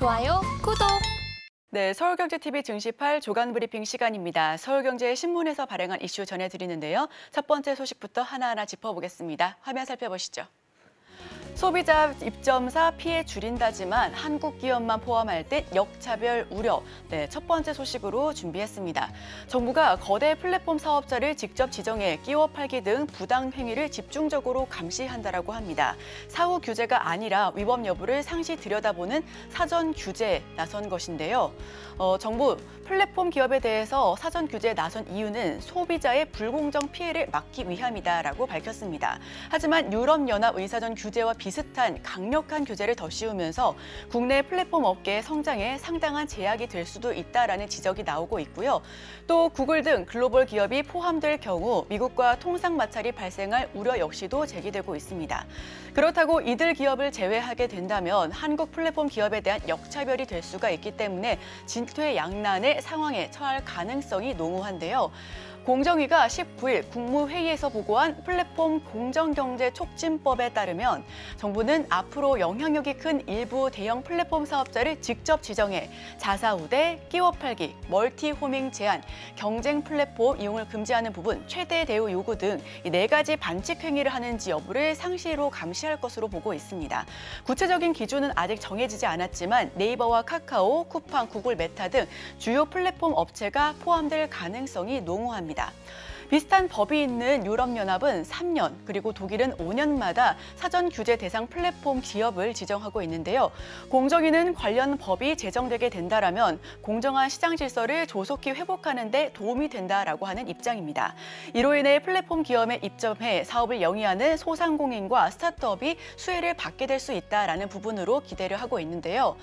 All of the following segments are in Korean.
좋아요, 구독! 네, 서울경제TV 증시8 조간 브리핑 시간입니다. 서울경제 신문에서 발행한 이슈 전해드리는데요. 첫 번째 소식부터 하나하나 짚어보겠습니다. 화면 살펴보시죠. 소비자 입점사 피해 줄인다지만 한국 기업만 포함할 때 역차별 우려. 네, 첫 번째 소식으로 준비했습니다. 정부가 거대 플랫폼 사업자를 직접 지정해 끼워 팔기 등 부당 행위를 집중적으로 감시한다라고 합니다. 사후 규제가 아니라 위법 여부를 상시 들여다보는 사전 규제에 나선 것인데요. 정부 플랫폼 기업에 대해서 사전 규제에 나선 이유는 소비자의 불공정 피해를 막기 위함이다라고 밝혔습니다. 하지만 유럽연합 의사전 규제와 비슷한 강력한 규제를 더 씌우면서 국내 플랫폼 업계의 성장에 상당한 제약이 될 수도 있다라는 지적이 나오고 있고요. 또 구글 등 글로벌 기업이 포함될 경우 미국과 통상 마찰이 발생할 우려 역시도 제기되고 있습니다. 그렇다고 이들 기업을 제외하게 된다면 한국 플랫폼 기업에 대한 역차별이 될 수가 있기 때문에 진퇴양난의 상황에 처할 가능성이 농후한데요. 공정위가 19일 국무회의에서 보고한 플랫폼 공정경제 촉진법에 따르면 정부는 앞으로 영향력이 큰 일부 대형 플랫폼 사업자를 직접 지정해 자사우대, 끼워팔기, 멀티호밍 제한, 경쟁 플랫폼 이용을 금지하는 부분, 최대 대우 요구 등 4가지 반칙 행위를 하는지 여부를 상시로 감시할 것으로 보고 있습니다. 구체적인 기준은 아직 정해지지 않았지만 네이버와 카카오, 쿠팡, 구글, 메타 등 주요 플랫폼 업체가 포함될 가능성이 농후합니다. 비슷한 법이 있는 유럽연합은 3년, 그리고 독일은 5년마다 사전 규제 대상 플랫폼 기업을 지정하고 있는데요. 공정위는 관련 법이 제정되게 된다라면 공정한 시장 질서를 조속히 회복하는 데 도움이 된다라고 하는 입장입니다. 이로 인해 플랫폼 기업에 입점해 사업을 영위하는 소상공인과 스타트업이 수혜를 받게 될 수 있다라는 부분으로 기대를 하고 있는데요.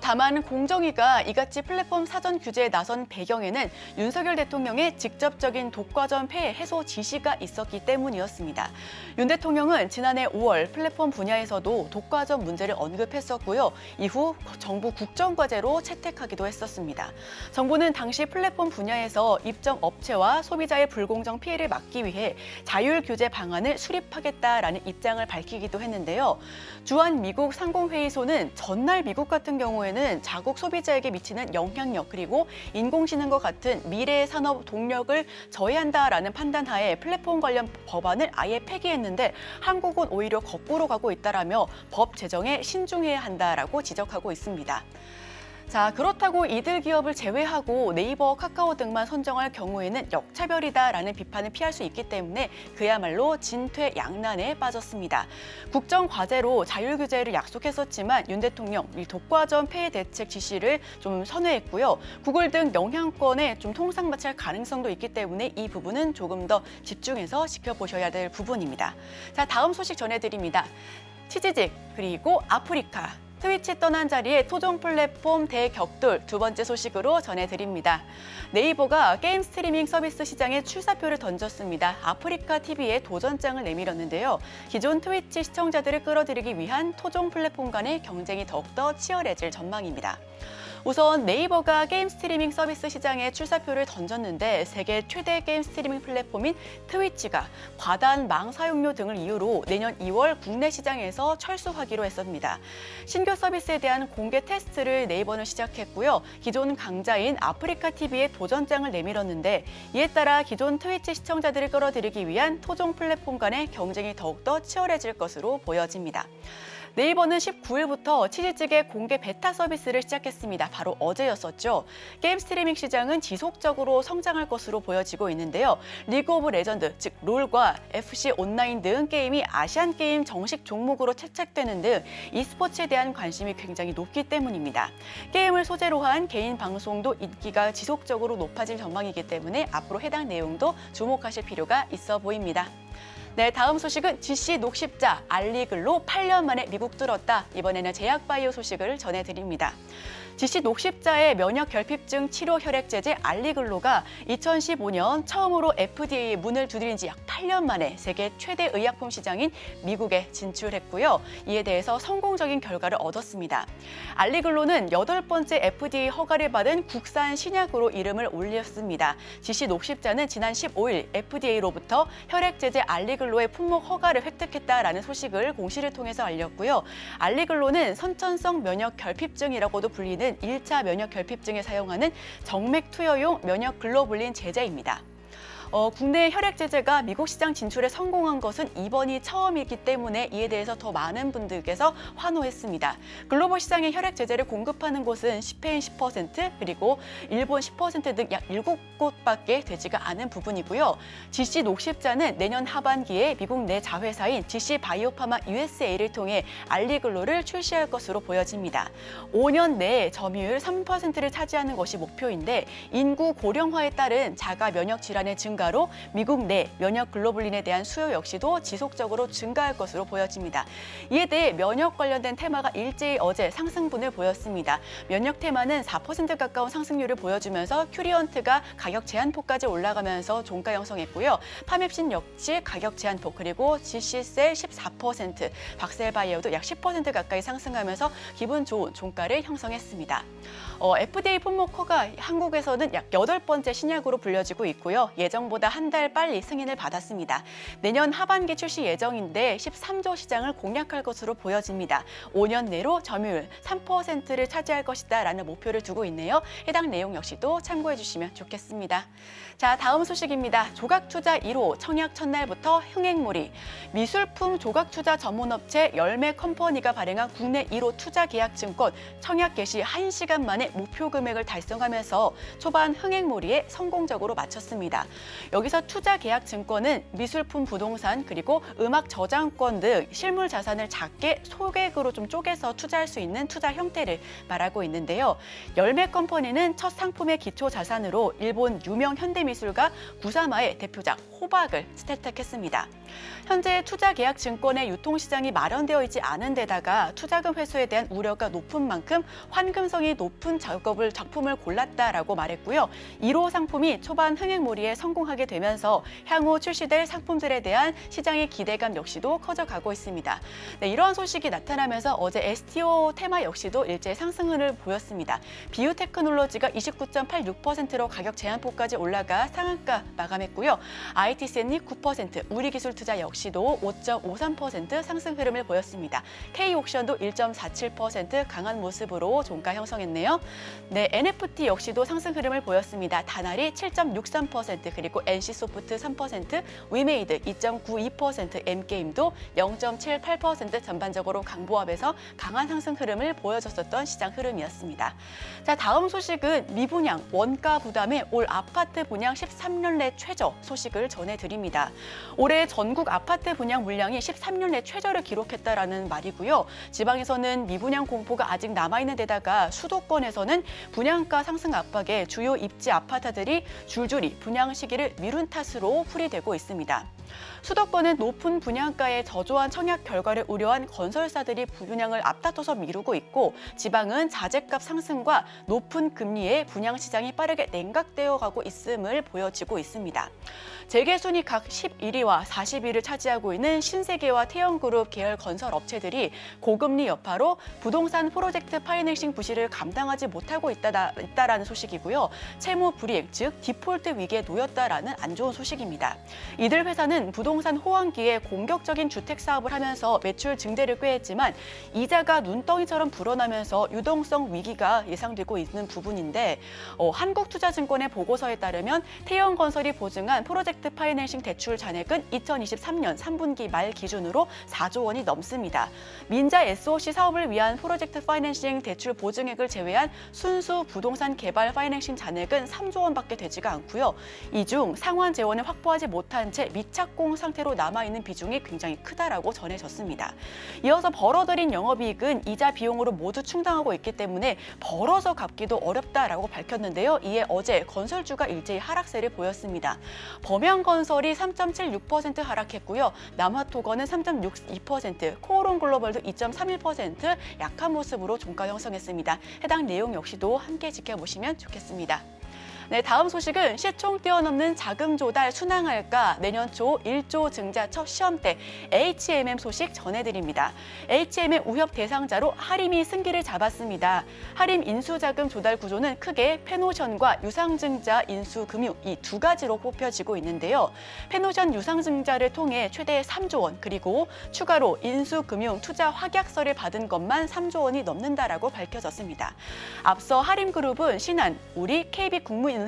다만 공정위가 이같이 플랫폼 사전 규제에 나선 배경에는 윤석열 대통령의 직접적인 독과점 폐해 해소 지시가 있었기 때문이었습니다. 윤 대통령은 지난해 5월 플랫폼 분야에서도 독과점 문제를 언급했었고요. 이후 정부 국정과제로 채택하기도 했었습니다. 정부는 당시 플랫폼 분야에서 입점 업체와 소비자의 불공정 피해를 막기 위해 자율 규제 방안을 수립하겠다라는 입장을 밝히기도 했는데요. 주한 미국 상공회의소는 전날 미국 같은 경우에는 자국 소비자에게 미치는 영향력 그리고 인공지능과 같은 미래 산업 동력을 저해한다라는 판단하에 플랫폼 관련 법안을 아예 폐기했는데 한국은 오히려 거꾸로 가고 있다라며 법 제정에 신중해야 한다라고 지적하고 있습니다. 자, 그렇다고 이들 기업을 제외하고 네이버, 카카오 등만 선정할 경우에는 역차별이다라는 비판을 피할 수 있기 때문에 그야말로 진퇴양난에 빠졌습니다. 국정과제로 자율규제를 약속했었지만 윤 대통령 이 독과점 폐해 대책 지시를 좀 선회했고요. 구글 등 영향권에 좀 통상마찰 가능성도 있기 때문에 이 부분은 조금 더 집중해서 지켜보셔야 될 부분입니다. 자, 다음 소식 전해드립니다. 치지직 그리고 아프리카. 트위치 떠난 자리에 토종 플랫폼 대격돌 두 번째 소식으로 전해드립니다. 네이버가 게임 스트리밍 서비스 시장에 출사표를 던졌습니다. 아프리카 TV에 도전장을 내밀었는데요. 기존 트위치 시청자들을 끌어들이기 위한 토종 플랫폼 간의 경쟁이 더욱더 치열해질 전망입니다. 우선 네이버가 게임 스트리밍 서비스 시장에 출사표를 던졌는데 세계 최대 게임 스트리밍 플랫폼인 트위치가 과다한 망 사용료 등을 이유로 내년 2월 국내 시장에서 철수하기로 했습니다. 신규 서비스에 대한 공개 테스트를 네이버는 시작했고요. 기존 강자인 아프리카 TV에 도전장을 내밀었는데 이에 따라 기존 트위치 시청자들을 끌어들이기 위한 토종 플랫폼 간의 경쟁이 더욱더 치열해질 것으로 보여집니다. 네이버는 19일부터 치즈직의 공개 베타 서비스를 시작했습니다. 바로 어제였었죠. 게임 스트리밍 시장은 지속적으로 성장할 것으로 보여지고 있는데요. 리그 오브 레전드, 즉 롤과 FC 온라인 등 게임이 아시안 게임 정식 종목으로 채택되는 등 e스포츠에 대한 관심이 굉장히 높기 때문입니다. 게임을 소재로 한 개인 방송도 인기가 지속적으로 높아질 전망이기 때문에 앞으로 해당 내용도 주목하실 필요가 있어 보입니다. 네, 다음 소식은 GC 녹십자 알리글로 8년 만에 미국 뚫었다. 이번에는 제약바이오 소식을 전해드립니다. GC 녹십자의 면역 결핍증 치료 혈액 제제 알리글로가 2015년 처음으로 FDA의 문을 두드린 지 약 8년 만에 세계 최대 의약품 시장인 미국에 진출했고요. 이에 대해서 성공적인 결과를 얻었습니다. 알리글로는 8번째 FDA 허가를 받은 국산 신약으로 이름을 올렸습니다. GC 녹십자는 지난 15일 FDA로부터 혈액 제제 알리글로의 품목 허가를 획득했다라는 소식을 공시를 통해서 알렸고요. 알리글로는 선천성 면역 결핍증이라고도 불리는 1차 면역 결핍증에 사용하는 정맥 투여용 면역 글로불린 제제입니다. 국내 혈액 제제가 미국 시장 진출에 성공한 것은 이번이 처음이기 때문에 이에 대해서 더 많은 분들께서 환호했습니다. 글로벌 시장에 혈액 제제를 공급하는 곳은 스페인 10%, 그리고 일본 10% 등 약 7곳밖에 되지가 않은 부분이고요. GC 녹십자는 내년 하반기에 미국 내 자회사인 GC 바이오파마 USA를 통해 알리글로를 출시할 것으로 보여집니다. 5년 내에 점유율 3%를 차지하는 것이 목표인데 인구 고령화에 따른 자가 면역 질환의 증가로 미국 내 면역 글로불린에 대한 수요 역시도 지속적으로 증가할 것으로 보여집니다. 이에 대해 면역 관련된 테마가 일제히 어제 상승분을 보였습니다. 면역 테마는 4% 가까운 상승률을 보여주면서 큐리언트가 가격 제한폭까지 올라가면서 종가 형성했고요. 파맵신 역시 가격 제한폭, 그리고 GC셀 14%, 박셀바이오도 약 10% 가까이 상승하면서 기분 좋은 종가를 형성했습니다. FDA 품목 허가 한국에서는 약 8번째 신약으로 불려지고 있고요. 예정보다 한 달 빨리 승인을 받았습니다. 내년 하반기 출시 예정인데 13조 시장을 공략할 것으로 보여집니다. 5년 내로 점유율 3%를 차지할 것이다라는 목표를 두고 있네요. 해당 내용 역시도 참고해 주시면 좋겠습니다. 자, 다음 소식입니다. 조각투자 1호 청약 첫날부터 흥행몰이. 미술품 조각투자 전문업체 열매 컴퍼니가 발행한 국내 1호 투자계약증권 청약 개시 1시간 만에 목표 금액을 달성하면서 초반 흥행몰이에 성공적으로 마쳤습니다. 여기서 투자계약증권은 미술품 부동산, 그리고 음악 저작권 등 실물 자산을 작게 소액으로 좀 쪼개서 투자할 수 있는 투자 형태를 말하고 있는데요. 열매 컴퍼니는 첫 상품의 기초 자산으로 일본 유명 현대미술가 구사마의 대표작 호박을 채택했습니다. 현재 투자계약증권의 유통시장이 마련되어 있지 않은 데다가 투자금 회수에 대한 우려가 높은 만큼 환금성이 높은 작품을 골랐다라고 말했고요. 1호 상품이 초반 흥행몰이에 성공하게 되면서 향후 출시될 상품들에 대한 시장의 기대감 역시도 커져가고 있습니다. 네, 이러한 소식이 나타나면서 어제 STO 테마 역시도 일제 상승을 보였습니다. 비유테크놀로지가 29.86%로 가격 제한폭까지 올라가 상한가 마감했고요. IT센이 9%, 우리기술투자 역시도 5.53% 상승 흐름을 보였습니다. K옥션도 1.47% 강한 모습으로 종가 형성했네요. 네, NFT 역시도 상승 흐름을 보였습니다. 다날이 7.63%, 그리고 NC소프트 3%, 위메이드 2.92%, M게임도 0.78% 전반적으로 강보합에서 강한 상승 흐름을 보여줬었던 시장 흐름이었습니다. 자, 다음 소식은 미분양, 원가 부담에 올 아파트 분양 13년 내 최저 소식을 전해드립니다. 올해 전국 아파트 분양 물량이 13년 내 최저를 기록했다라는 말이고요. 지방에서는 미분양 공포가 아직 남아있는 데다가 수도권에서는 분양가 상승 압박에 주요 입지 아파트들이 줄줄이 분양 시기를 미룬 탓으로 풀이되고 있습니다. 수도권은 높은 분양가에 저조한 청약 결과를 우려한 건설사들이 분양을 앞다퉈서 미루고 있고, 지방은 자재값 상승과 높은 금리에 분양 시장이 빠르게 냉각되어 가고 있음을 보여지고 있습니다. 재계순위 각 11위와 40위를 차지하고 있는 신세계와 태영그룹 계열 건설 업체들이 고금리 여파로 부동산 프로젝트 파이낸싱 부실을 감당하지 못하고 있다라는 소식이고요. 채무 불이익, 즉 디폴트 위기에 놓였다라는 안 좋은 소식입니다. 이들 회사는 부동산 호황기에 공격적인 주택 사업을 하면서 매출 증대를 꾀했지만 이자가 눈덩이처럼 불어나면서 유동성 위기가 예상되고 있는 부분인데, 한국투자증권의 보고서에 따르면 태영건설이 보증한 프로젝트 파이낸싱 대출 잔액은 2023년 3분기 말 기준으로 4조 원이 넘습니다. 민자 SOC 사업을 위한 프로젝트 파이낸싱 대출 보증액을 제외한 순수 부동산 개발 파이낸싱 잔액은 3조 원밖에 되지가 않고요. 이 중 상환 재원을 확보하지 못한 채 미착공 상태로 남아있는 비중이 굉장히 크다라고 전해졌습니다. 이어서 벌어들인 영업이익은 이자 비용으로 모두 충당하고 있기 때문에 벌어서 갚기도 어렵다라고 밝혔는데요. 이에 어제 건설주가 일제히 하락세를 보였습니다. 범양건설이 3.76% 하락했고요. 남화토건은 3.62%, 코오롱글로벌도 2.31% 약한 모습으로 종가 형성했습니다. 해당 내용 내용 역시도 함께 지켜보시면 좋겠습니다. 네, 다음 소식은 시총 뛰어넘는 자금 조달 순항할까 내년 초 1조 증자 첫 시험대 HMM 소식 전해드립니다. HMM 우협 대상자로 하림이 승기를 잡았습니다. 하림 인수자금 조달 구조는 크게 페노션과 유상증자 인수금융 이 두 가지로 뽑혀지고 있는데요. 페노션 유상증자를 통해 최대 3조 원 그리고 추가로 인수금융 투자 확약서를 받은 것만 3조 원이 넘는다라고 밝혀졌습니다. 앞서 하림그룹은 신한, 우리 KB국민은행과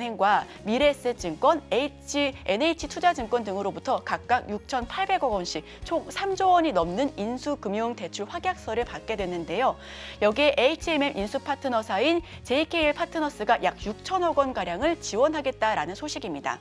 미래에셋증권, NH투자증권 등으로부터 각각 6,800억 원씩 총 3조 원이 넘는 인수금융 대출 확약서를 받게 됐는데요. 여기에 HMM 인수 파트너사인 JKL 파트너스가 약 6천억 원가량을 지원하겠다라는 소식입니다.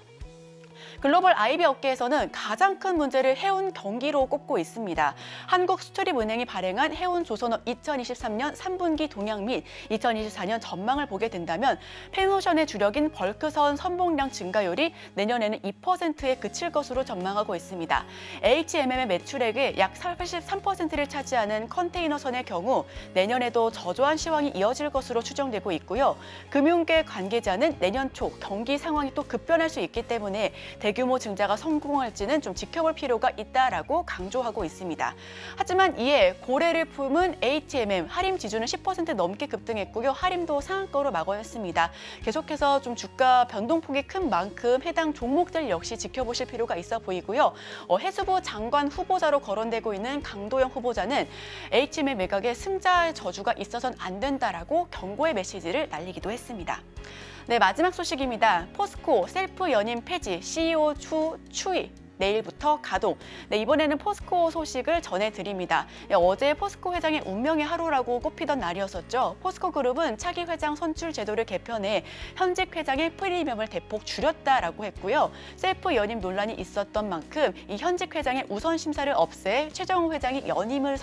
글로벌 IB 업계에서는 가장 큰 문제를 해운 경기로 꼽고 있습니다. 한국수출입은행이 발행한 해운 조선업 2023년 3분기 동향 및 2024년 전망을 보게 된다면 페노션의 주력인 벌크선 선봉량 증가율이 내년에는 2%에 그칠 것으로 전망하고 있습니다. HMM의 매출액의 약 83%를 차지하는 컨테이너선의 경우 내년에도 저조한 시황이 이어질 것으로 추정되고 있고요. 금융계 관계자는 내년 초 경기 상황이 또 급변할 수 있기 때문에 대규모 증자가 성공할지는 좀 지켜볼 필요가 있다라고 강조하고 있습니다. 하지만 이에 고래를 품은 HMM, 하림 지주는 10% 넘게 급등했고요. 하림도 상한가로 마감했습니다. 계속해서 좀 주가 변동폭이 큰 만큼 해당 종목들 역시 지켜보실 필요가 있어 보이고요. 해수부 장관 후보자로 거론되고 있는 강도영 후보자는 HMM 매각에 승자의 저주가 있어서는 안 된다라고 경고의 메시지를 날리기도 했습니다. 네, 마지막 소식입니다. 포스코 셀프 연임 폐지, CEO 추이. 내일부터 가동. 네, 이번에는 포스코 소식을 전해드립니다. 어제 포스코 회장의 운명의 하루라고 꼽히던 날이었었죠. 포스코 그룹은 차기 회장 선출 제도를 개편해 현직 회장의 프리미엄을 대폭 줄였다라고 했고요. 셀프 연임 논란이 있었던 만큼 이 현직 회장의 우선 심사를 없애 최정우 회장이 연임을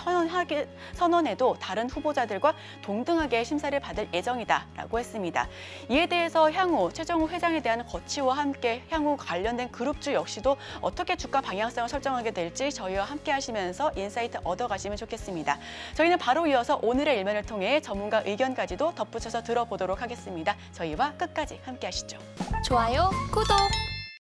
선언해도 다른 후보자들과 동등하게 심사를 받을 예정이다라고 했습니다. 이에 대해서 향후 최정우 회장에 대한 거취와 함께 향후 관련된 그룹주 역시도 어떻게 주가 방향성을 설정하게 될지 저희와 함께 하시면서 인사이트 얻어가시면 좋겠습니다. 저희는 바로 이어서 오늘의 일면을 통해 전문가 의견까지도 덧붙여서 들어보도록 하겠습니다. 저희와 끝까지 함께 하시죠. 좋아요, 구독!